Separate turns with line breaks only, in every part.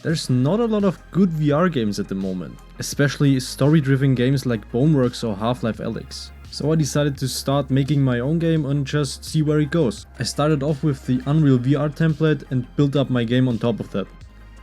There's not a lot of good VR games at the moment, especially story-driven games like Boneworks or Half-Life Alyx. So I decided to start making my own game and just see where it goes. I started off with the Unreal VR template and built up my game on top of that.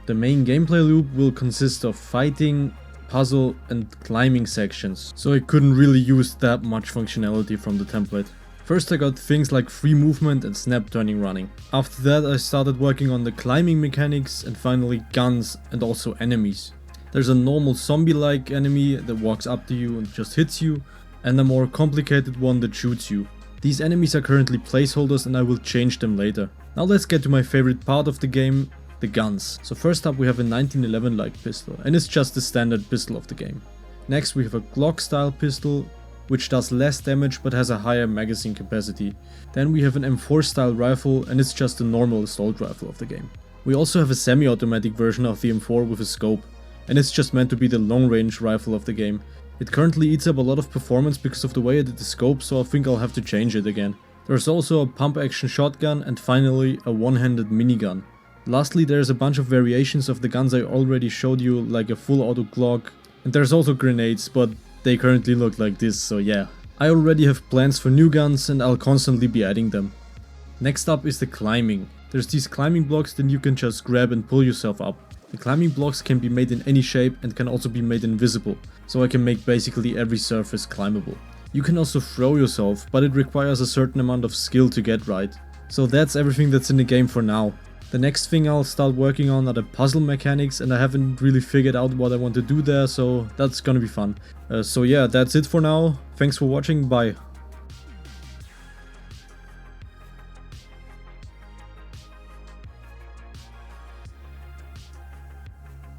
The main gameplay loop will consist of fighting, puzzle and climbing sections, so I couldn't really use that much functionality from the template. First I got things like free movement and snap turning running. After that I started working on the climbing mechanics and finally guns and also enemies. There's a normal zombie-like enemy that walks up to you and just hits you, and a more complicated one that shoots you. These enemies are currently placeholders and I will change them later. Now let's get to my favorite part of the game, the guns. So first up we have a 1911 like pistol, and it's just the standard pistol of the game. Next we have a Glock style pistol, which does less damage but has a higher magazine capacity. Then we have an M4 style rifle, and it's just a normal assault rifle of the game. We also have a semi-automatic version of the M4 with a scope, and it's just meant to be the long range rifle of the game. It currently eats up a lot of performance because of the way I did the scope, so I think I'll have to change it again. There's also a pump action shotgun and finally a one-handed minigun. Lastly, there's a bunch of variations of the guns I already showed you, like a full auto Glock, and there's also grenades, but they currently look like this, so yeah. I already have plans for new guns and I'll constantly be adding them. Next up is the climbing. There's these climbing blocks that you can just grab and pull yourself up. The climbing blocks can be made in any shape and can also be made invisible, so I can make basically every surface climbable. You can also throw yourself, but it requires a certain amount of skill to get right. So that's everything that's in the game for now. The next thing I'll start working on are the puzzle mechanics, and I haven't really figured out what I want to do there, so that's gonna be fun. So yeah, that's it for now. Thanks for watching, bye.